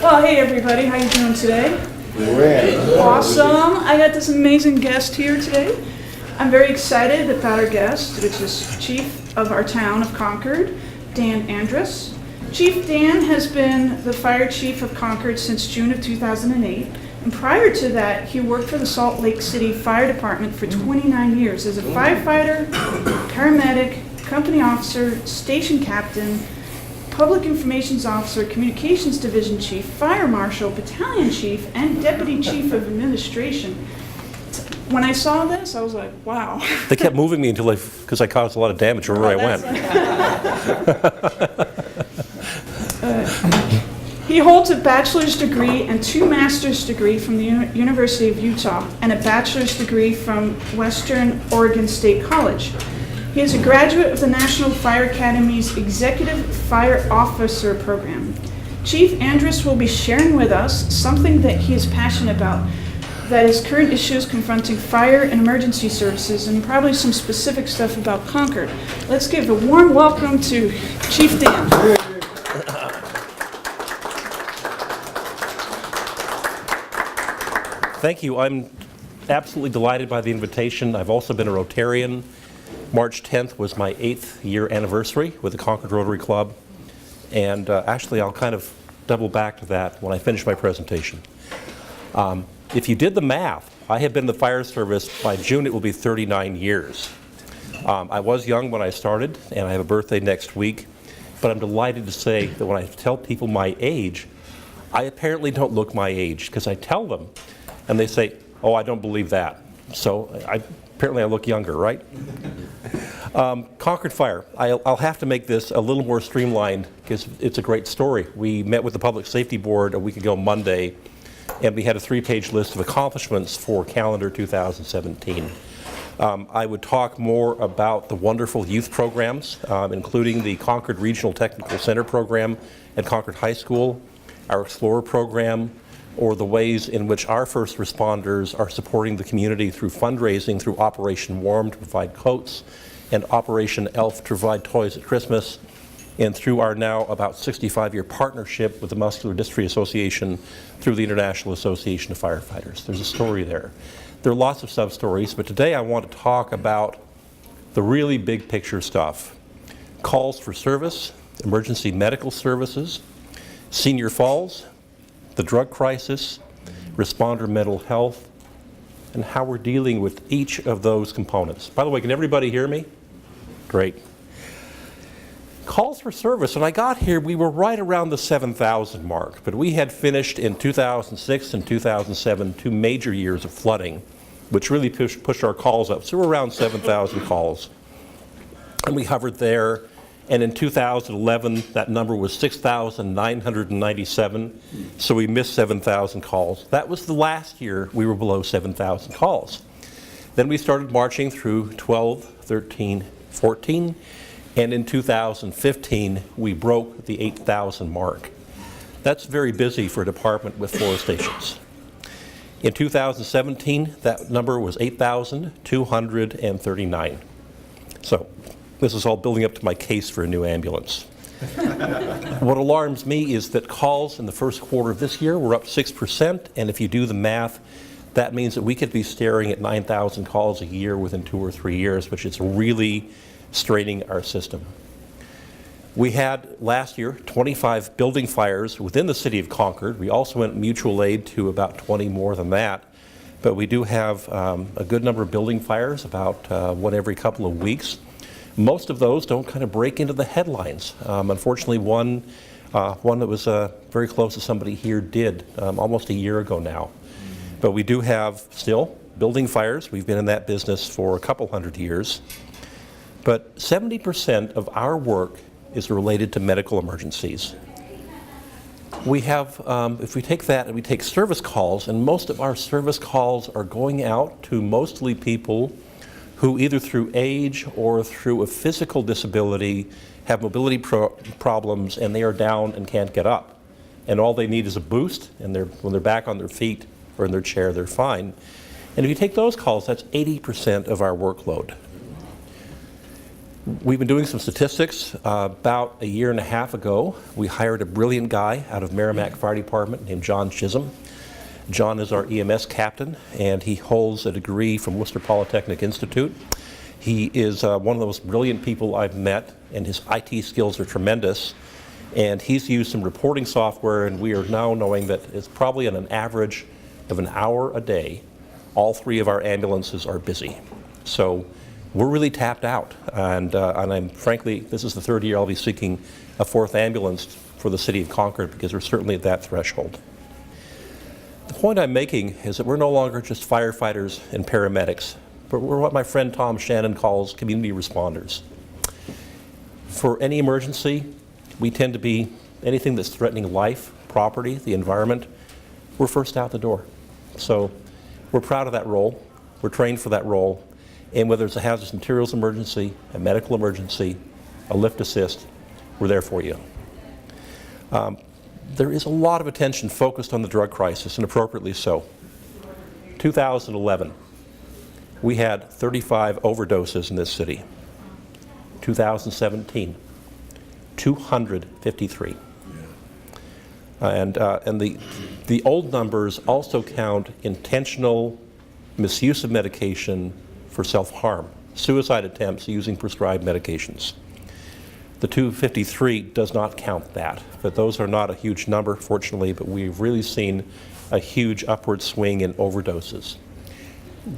Well, hey everybody, how you doing today? Great. Awesome. I got this amazing guest here today. I'm very excited about our guest, which is Chief of our town of Concord, Dan Andrus. Chief Dan has been the fire chief of Concord since June of 2008. And prior to that, he worked for the Salt Lake City Fire Department for 29 years as a firefighter, paramedic, company officer, station captain, public information officer, communications division chief, fire marshal, battalion chief, and deputy chief of administration. When I saw this, I was like, wow. They kept moving me until because I caused a lot of damage wherever I went. He holds a bachelor's degree and 2 master's degrees from the University of Utah and a bachelor's degree from Western Oregon State College. He is a graduate of the National Fire Academy's Executive Fire Officer Program. Chief Andrus will be sharing with us something that he is passionate about, that is current issues confronting fire and emergency services, and probably some specific stuff about Concord. Let's give a warm welcome to Chief Dan. Thank you. I'm absolutely delighted by the invitation. I've also been a Rotarian. March 10th was my 8th year anniversary with the Concord Rotary Club. And actually, I'll kind of double back to that when I finish my presentation. If you did the math, I have been in the fire service. By June, it will be 39 years. I was young when I started, and I have a birthday next week. But I'm delighted to say that when I tell people my age, I apparently don't look my age, because I tell them, and they say, oh, I don't believe that. So apparently I look younger, right? Concord Fire. I'll have to make this a little more streamlined because it's a great story. We met with the Public Safety Board a week ago Monday, and we had a 3-page list of accomplishments for calendar 2017. I would talk more about the wonderful youth programs, including the Concord Regional Technical Center program at Concord High School, our Explorer program, or the ways in which our first responders are supporting the community through fundraising, through Operation Warm to provide coats, and Operation Elf to provide toys at Christmas, and through our now about 65-year partnership with the Muscular Dystrophy Association through the International Association of Firefighters. There's a story there. There are lots of sub-stories, but today I want to talk about the really big picture stuff. Calls for service, emergency medical services, senior falls, the drug crisis, responder mental health, and how we're dealing with each of those components. By the way, can everybody hear me? Great. Calls for service. When I got here, we were right around the 7,000 mark, but we had finished in 2006 and 2007 2 major years of flooding, which really pushed our calls up. So we're around 7,000 calls. And we hovered there. And in 2011, that number was 6,997, so we missed 7,000 calls. That was the last year we were below 7,000 calls. Then we started marching through 12, 13, 14, and in 2015, we broke the 8,000 mark. That's very busy for a department with 4 stations. In 2017, that number was 8,239. So this is all building up to my case for a new ambulance. What alarms me is that calls in the first quarter of this year were up 6%, and if you do the math, that means that we could be staring at 9,000 calls a year within 2 or 3 years, which is really straining our system. We had last year 25 building fires within the city of Concord. We also went mutual aid to about 20 more than that, but we do have a good number of building fires, about one every couple of weeks. Most of those don't kind of break into the headlines. Unfortunately, one that was very close to somebody here did almost a year ago now. But we do have still building fires. We've been in that business for a couple hundred years. But 70% of our work is related to medical emergencies. We have, if we take that and we take service calls, and most of our service calls are going out to mostly people who either through age or through a physical disability have mobility problems and they are down and can't get up. And all they need is a boost, and when they're back on their feet or in their chair, they're fine. And if you take those calls, that's 80% of our workload. We've been doing some statistics. About a year and a half ago, we hired a brilliant guy out of Merrimack Fire Department named John Chisholm. John is our EMS captain, and he holds a degree from Worcester Polytechnic Institute. He is one of the most brilliant people I've met, and his IT skills are tremendous. And he's used some reporting software, and we are now knowing that it's probably on an average of an hour a day, all 3 of our ambulances are busy. So we're really tapped out, and I'm frankly, this is the 3rd year I'll be seeking a 4th ambulance for the city of Concord, because we're certainly at that threshold. The point I'm making is that we're no longer just firefighters and paramedics, but we're what my friend Tom Shannon calls community responders. For any emergency, we tend to be anything that's threatening life, property, the environment, we're first out the door. So we're proud of that role, we're trained for that role, and whether it's a hazardous materials emergency, a medical emergency, a lift assist, we're there for you. There is a lot of attention focused on the drug crisis, and appropriately so. 2011, we had 35 overdoses in this city. 2017, 253. And the old numbers also count intentional misuse of medication for self-harm, suicide attempts using prescribed medications. The 253 does not count that, but those are not a huge number, fortunately, but we've really seen a huge upward swing in overdoses.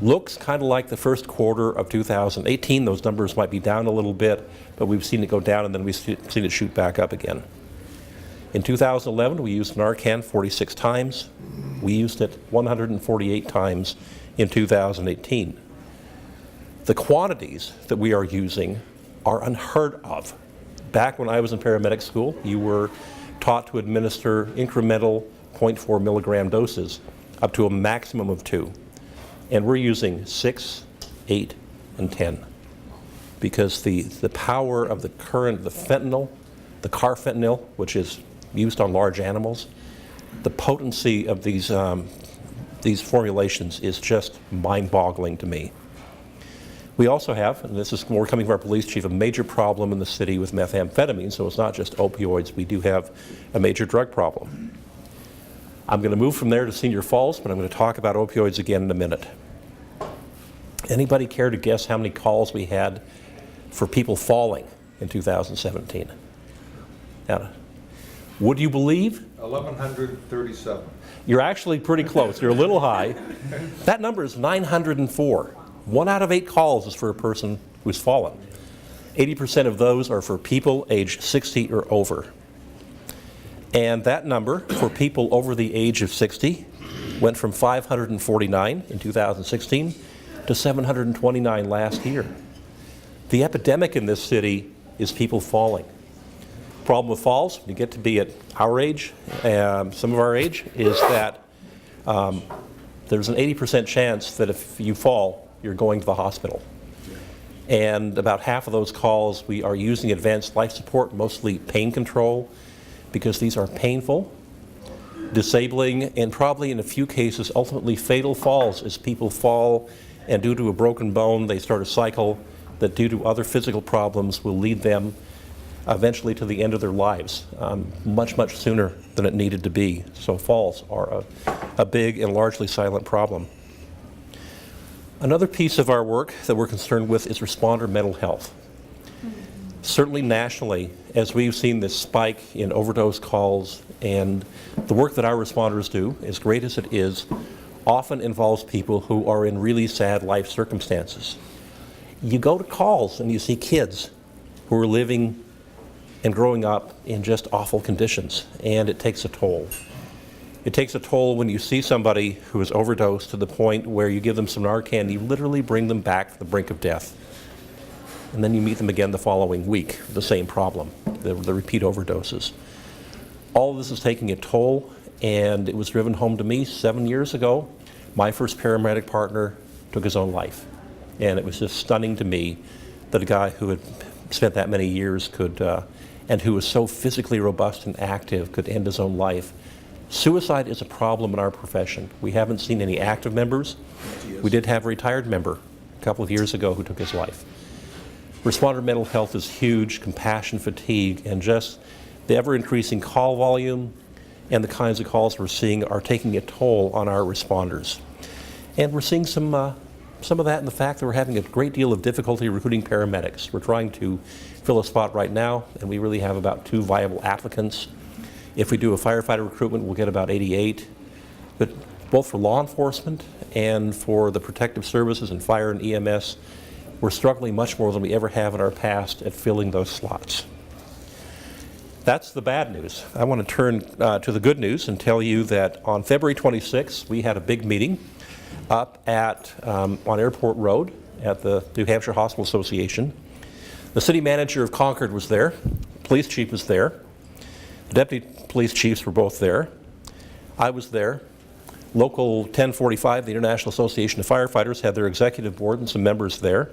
Looks kind of like the first quarter of 2018. Those numbers might be down a little bit, but we've seen it go down and then we've seen it shoot back up again. In 2011, we used Narcan 46 times. We used it 148 times in 2018. The quantities that we are using are unheard of. Back when I was in paramedic school, you were taught to administer incremental 0.4 milligram doses up to a maximum of 2. And we're using 6, 8, and 10. Because the power of the fentanyl, the carfentanil, which is used on large animals, the potency of these formulations is just mind-boggling to me. We also have, and this is more coming from our police chief, a major problem in the city with methamphetamine, so it's not just opioids. We do have a major drug problem. I'm going to move from there to Senior Falls, but I'm going to talk about opioids again in a minute. Anybody care to guess how many calls we had for people falling in 2017? Now, would you believe? 1,137. You're actually pretty close. You're a little high. That number is 904. 1 out of 8 calls is for a person who's fallen. 80% of those are for people aged 60 or over. And that number for people over the age of 60 went from 549 in 2016 to 729 last year. The epidemic in this city is people falling. Problem with falls, when you get to be at our age, some of our age, is that there's an 80% chance that if you fall, you're going to the hospital. And about half of those calls, we are using advanced life support, mostly pain control, because these are painful, disabling, and probably in a few cases, ultimately fatal falls as people fall, and due to a broken bone, they start a cycle that due to other physical problems will lead them eventually to the end of their lives, much, much sooner than it needed to be. So falls are a big and largely silent problem. Another piece of our work that we're concerned with is responder mental health. Certainly nationally, as we've seen this spike in overdose calls, and the work that our responders do, as great as it is, often involves people who are in really sad life circumstances. You go to calls and you see kids who are living and growing up in just awful conditions, and it takes a toll. It takes a toll when you see somebody who is overdosed to the point where you give them some Narcan, you literally bring them back to the brink of death. And then you meet them again the following week, the same problem, the repeat overdoses. All of this is taking a toll, and it was driven home to me 7 years ago. My first paramedic partner took his own life. And it was just stunning to me that a guy who had spent that many years could, and who was so physically robust and active, could end his own life. Suicide is a problem in our profession. We haven't seen any active members. We did have a retired member a couple of years ago who took his life. Responder mental health is huge, compassion fatigue, and just the ever-increasing call volume and the kinds of calls we're seeing are taking a toll on our responders. And we're seeing some of that in the fact that we're having a great deal of difficulty recruiting paramedics. We're trying to fill a spot right now, and we really have about 2 viable applicants. If we do a firefighter recruitment, we'll get about 88. But both for law enforcement and for the protective services and fire and EMS, we're struggling much more than we ever have in our past at filling those slots. That's the bad news. I want to turn to the good news and tell you that on February 26th, we had a big meeting up at on Airport Road at the New Hampshire Hospital Association. The city manager of Concord was there, police chief was there, the deputy police chiefs were both there, I was there. Local 1045, the International Association of Firefighters, had their executive board and some members there.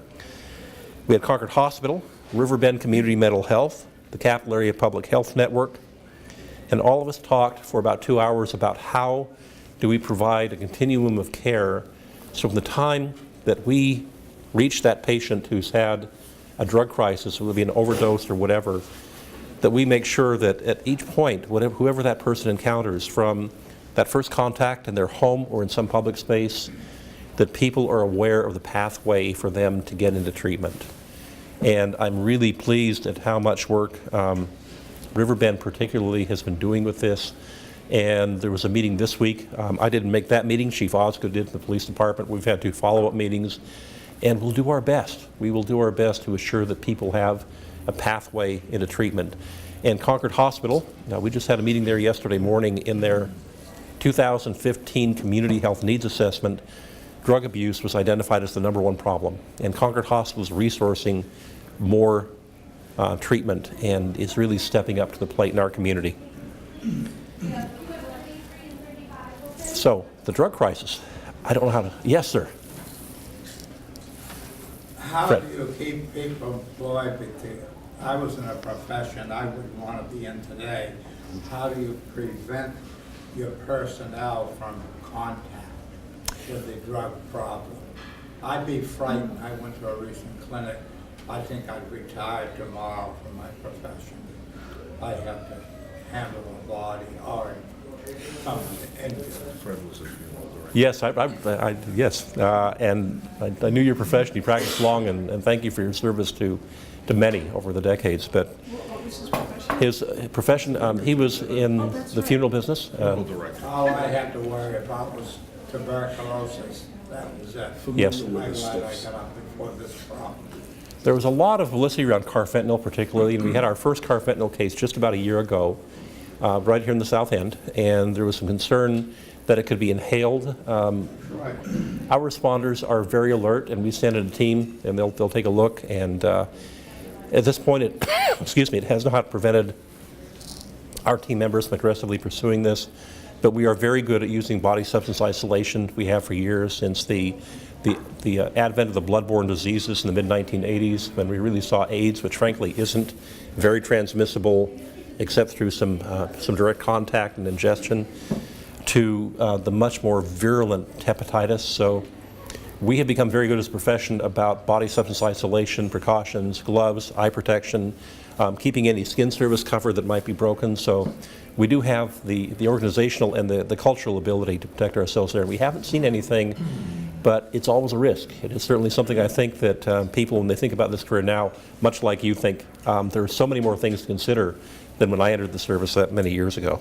We had Concord Hospital, Riverbend Community Mental Health, the Capital Area Public Health Network, and all of us talked for about 2 hours about how do we provide a continuum of care so from the time that we reach that patient who's had a drug crisis, whether it be an overdose or whatever, that we make sure that at each point, whoever that person encounters, from that first contact in their home or in some public space, that people are aware of the pathway for them to get into treatment. And I'm really pleased at how much work Riverbend particularly has been doing with this. And there was a meeting this week. I didn't make that meeting. Chief Osgood did in the police department. We've had 2 follow-up meetings. And we'll do our best. We will do our best to assure that people have a pathway into treatment. And Concord Hospital, we just had a meeting there yesterday morning in their 2015 Community Health Needs Assessment. Drug abuse was identified as the #1 problem. And Concord Hospital is resourcing more treatment and is really stepping up to the plate in our community. So, the drug crisis, I don't know how to, yes sir. How Fred. do you keep people employed? Because I was in a profession I wouldn't want to be in today. How do you prevent your personnel from contact with the drug problem? I'd be frightened. I went to a recent clinic. I think I'd retire tomorrow from my profession. I have to handle a body or someone injured. Yes, yes, and I knew your profession. You practiced long, and thank you for your service to many over the decades. But What was his profession? his profession, he was in the funeral business. All I had to worry about was tuberculosis. That was it. Yes. I'm glad I got up before this problem. There was a lot of publicity around carfentanil particularly, and we had our first carfentanil case just about a year ago, right here in the South End, and there was some concern that it could be inhaled. Right. Our responders are very alert, and we send in a team, and they'll take a look, and at this point, it, excuse me, it has not prevented our team members from aggressively pursuing this, but we are very good at using body substance isolation. We have for years since the advent of the bloodborne diseases in the mid-1980s, when we really saw AIDS, which frankly isn't very transmissible except through some direct contact and ingestion, to the much more virulent hepatitis. So we have become very good as a profession about body substance isolation, precautions, gloves, eye protection, keeping any skin surface covered that might be broken. So we do have the organizational and the cultural ability to protect ourselves there. We haven't seen anything, but it's always a risk. It is certainly something I think that people, when they think about this career now, much like you think, there are so many more things to consider than when I entered the service that many years ago.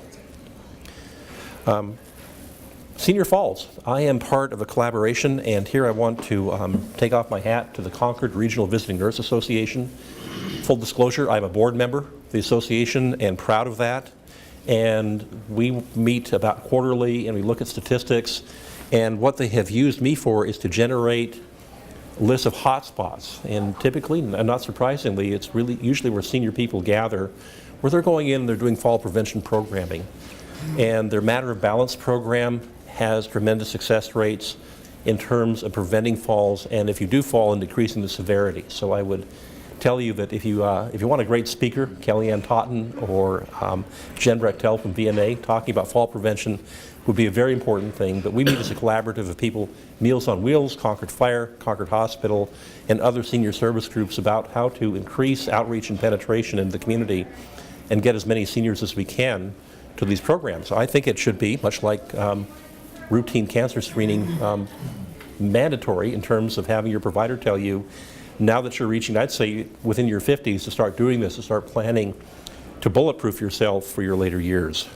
Senior Falls. I am part of a collaboration, and here I want to take off my hat to the Concord Regional Visiting Nurse Association. Full disclosure, I'm a board member of the association and proud of that. And we meet about quarterly and we look at statistics, and what they have used me for is to generate lists of hotspots. And typically, and not surprisingly, it's really usually where senior people gather, where they're going in and they're doing fall prevention programming. And their Matter of Balance program has tremendous success rates in terms of preventing falls, and if you do fall, in decreasing the severity. So I would tell you that if you want a great speaker, Kellyanne Totten or Jen Brechtel from VNA, talking about fall prevention would be a very important thing. But we meet as a collaborative of people, Meals on Wheels, Concord Fire, Concord Hospital, and other senior service groups about how to increase outreach and penetration in the community and get as many seniors as we can to these programs. I think it should be, much like routine cancer screening, mandatory in terms of having your provider tell you, now that you're reaching, I'd say, within your 50s, to start doing this, to start planning to bulletproof yourself for your later years.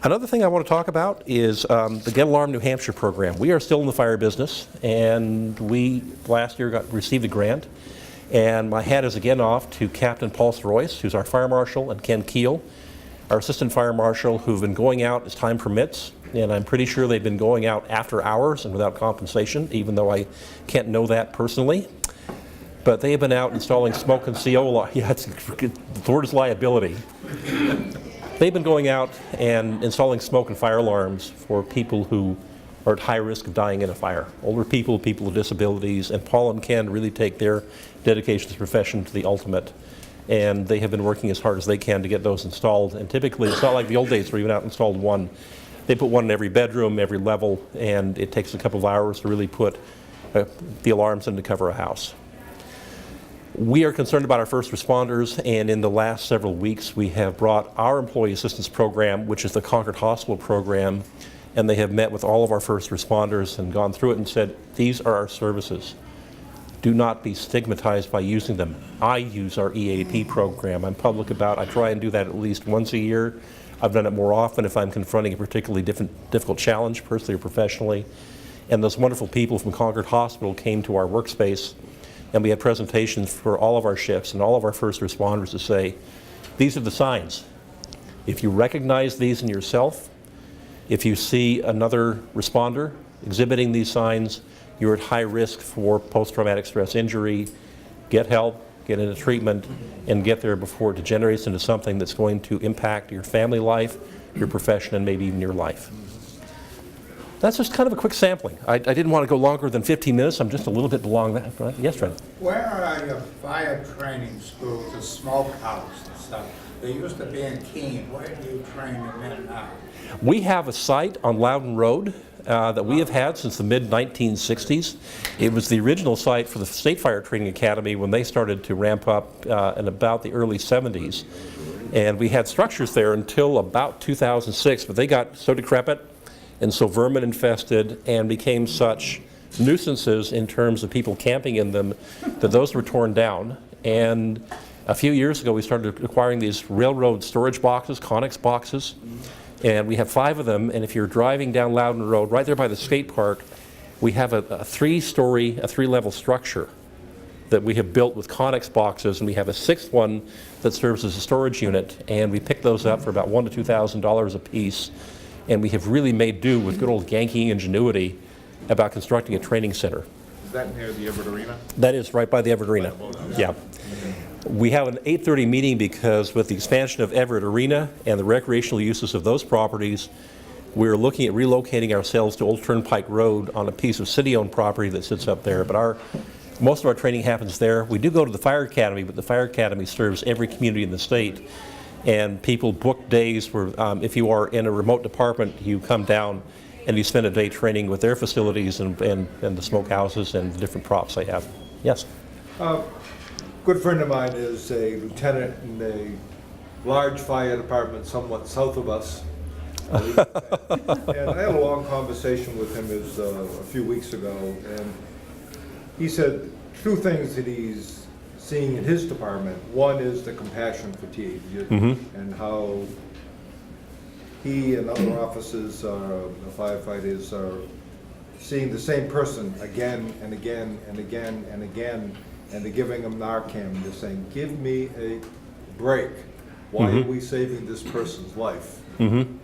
Another thing I want to talk about is the Get Alarmed New Hampshire program. We are still in the fire business, and we last year received a grant. And my hat is again off to Captain Paul Royce, who's our fire marshal, and Ken Keel, our assistant fire marshal, who've been going out as time permits. And I'm pretty sure they've been going out after hours and without compensation, even though I can't know that personally. But they have been out installing smoke and CO. Yeah, the word is liability. They've been going out and installing smoke and fire alarms for people who are at high risk of dying in a fire. Older people, people with disabilities, and Paul and Ken really take their dedication to the profession to the ultimate. And they have been working as hard as they can to get those installed. And typically, it's not like the old days where you went out and installed one. They put one in every bedroom, every level, and it takes a couple of hours to really put the alarms in to cover a house. We are concerned about our first responders, and in the last several weeks we have brought our employee assistance program, which is the Concord Hospital program, and they have met with all of our first responders and gone through it and said, these are our services. Do not be stigmatized by using them. I use our EAP program. I'm public about it. I try and do that at least once a year. I've done it more often if I'm confronting a particularly difficult challenge, personally or professionally. And those wonderful people from Concord Hospital came to our workspace, and we had presentations for all of our shifts and all of our first responders to say, these are the signs. If you recognize these in yourself, if you see another responder exhibiting these signs, you're at high risk for post-traumatic stress injury. Get help, get into treatment, and get there before it degenerates into something that's going to impact your family life, your profession, and maybe even your life. That's just kind of a quick sampling. I didn't want to go longer than 15 minutes. I'm just a little bit below that. Right? Yes, Fred? Where are your fire training schools, the smokehouse and stuff? They used to be in Keene. Where do you train them in now? We have a site on Loudon Road that we have had since the mid-1960s. It was the original site for the State Fire Training Academy when they started to ramp up in about the early 70s. And we had structures there until about 2006, but they got so decrepit and so vermin infested and became such nuisances in terms of people camping in them that those were torn down. And a few years ago we started acquiring these railroad storage boxes, Conex boxes, and we have 5 of them. And if you're driving down Loudon Road, right there by the skate park, we have a 3-level structure that we have built with Conex boxes, and we have a 6th one that serves as a storage unit, and we picked those up for about $1,000 to $2,000 a piece. And we have really made do with good old Yankee ingenuity about constructing a training center. Is that near the Everett Arena? That is right by the Everett Arena. Yeah. We have an 8:30 meeting because with the expansion of Everett Arena and the recreational uses of those properties, we're looking at relocating ourselves to Old Turnpike Road on a piece of city-owned property that sits up there. But most of our training happens there. We do go to the Fire Academy, but the Fire Academy serves every community in the state. And people book days where if you are in a remote department, you come down and you spend a day training with their facilities and the smokehouses and the different props they have. Yes? Good friend of mine is a lieutenant in a large fire department somewhat south of us. And I had a long conversation with him a few weeks ago, and he said 2 things that he's seeing in his department. One is the compassion fatigue, and how he and other officers, the firefighters, are seeing the same person again and again and again and again, and they're giving them Narcan, and they're saying, give me a break. Why are we saving this person's life? You,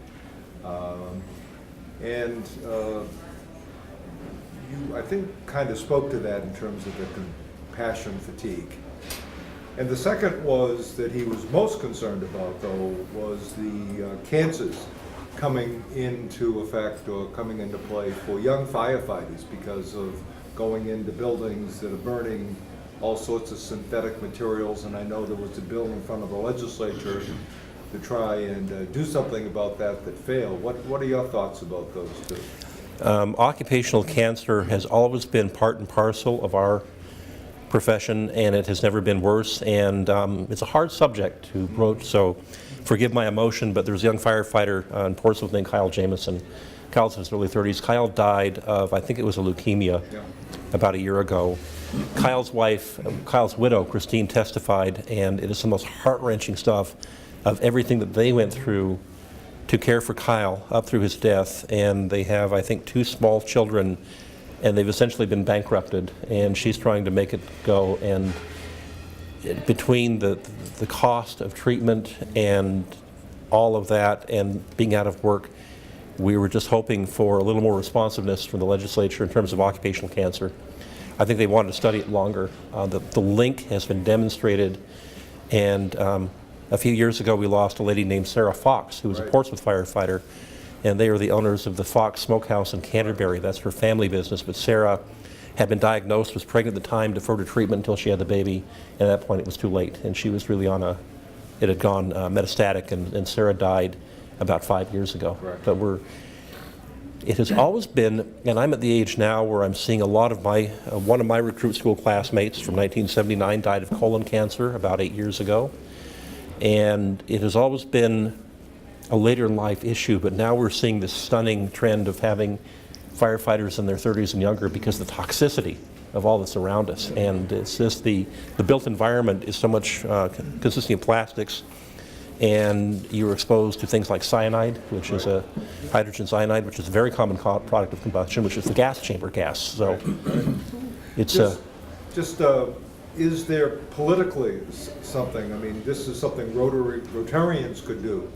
I think, kind of spoke to that in terms of the compassion fatigue. And the second was that he was most concerned about, though, was the cancers coming into effect or coming into play for young firefighters because of going into buildings that are burning all sorts of synthetic materials, and I know there was a bill in front of the legislature to try and do something about that failed. What are your thoughts about those two? Occupational cancer has always been part and parcel of our profession, and it has never been worse, and it's a hard subject to broach, so forgive my emotion, but there's a young firefighter in Portsmouth named Kyle Jamison. Kyle's in his early 30s. Kyle died of, I think it was a leukemia, about a year ago. Kyle's wife, Kyle's widow, Christine, testified, and it is the most heart-wrenching stuff of everything that they went through to care for Kyle up through his death, and they have, I think, 2 small children, and they've essentially been bankrupted, and she's trying to make it go, and between the cost of treatment and all of that and being out of work, we were just hoping for a little more responsiveness from the legislature in terms of occupational cancer. I think they wanted to study it longer. The link has been demonstrated, and a few years ago we lost a lady named Sarah Fox, who was a Portsmouth firefighter, and they are the owners of the Fox Smokehouse in Canterbury. That's her family business, but Sarah had been diagnosed, was pregnant at the time, deferred her treatment until she had the baby, and at that point it was too late, and she was really on it had gone metastatic, and Sarah died about 5 years ago. Right. But it has always been, and I'm at the age now where I'm seeing a lot of one of my recruit school classmates from 1979 died of colon cancer about 8 years ago, and it has always been a later in life issue, but now we're seeing this stunning trend of having firefighters in their 30s and younger because of the toxicity of all that's around us, and it's just the built environment is so much consisting of plastics, and you're exposed to things like cyanide, which is a hydrogen cyanide, which is a very common product of combustion, which is the gas chamber gas. So it's is there politically something? I mean, this is something Rotarians could do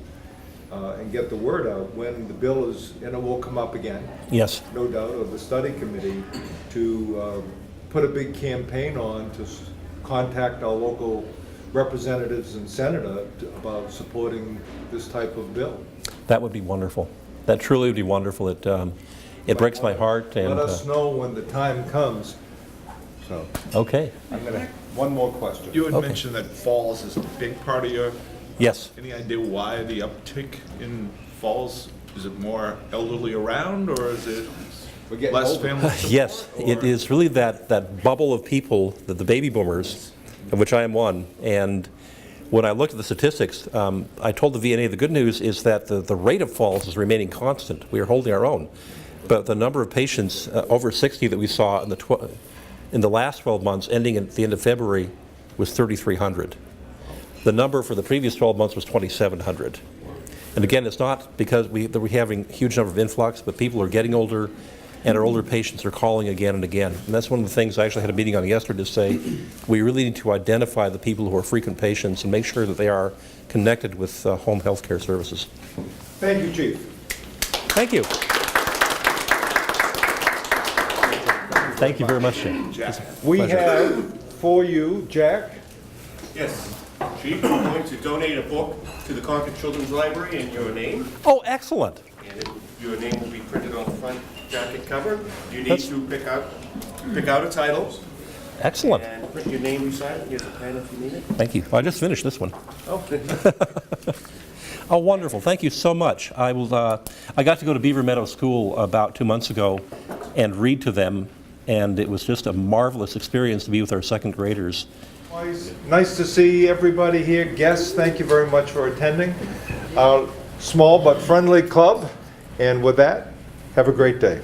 and get the word out when the bill is, and it will come up again. Yes, no doubt, of the study committee to put a big campaign on to contact our local representatives and senator about supporting this type of bill. that would be wonderful. That truly would be wonderful. It breaks my heart. And let us know when the time comes. So okay. I'm gonna one more question. You had mentioned that falls is a big part of your. Yes. Any idea why the uptick in falls? Is it more elderly around, or is it less older. family support? Yes, it is really that bubble of people, the baby boomers, of which I am one. And when I looked at the statistics, I told the VNA the good news is that the rate of falls is remaining constant. We are holding our own. But the number of patients over 60 that we saw in the last 12 months, ending at the end of February, was 3,300. The number for the previous 12 months was 2,700. And again, it's not because we're having a huge number of influx, but people are getting older, and our older patients are calling again and again. And that's one of the things I actually had a meeting on yesterday to say, we really need to identify the people who are frequent patients and make sure that they are connected with home health care services. Thank you, Chief. Thank you. Thank you very much, Jim. We have for you, Jack. Yes, Chief, I'm going to donate a book to the Concord Children's Library in your name, Oh, excellent. and your name will be printed on the front jacket cover. You need to pick out a title Excellent. and print your name beside it. Here's a pen if you need it. Thank you. I just finished this one. Oh, Oh, wonderful. Thank you so much. I got to go to Beaver Meadow School about 2 months ago and read to them, and it was just a marvelous experience to be with our second graders. Nice to see everybody here. Guests, thank you very much for attending. Small but friendly club. And with that, have a great day.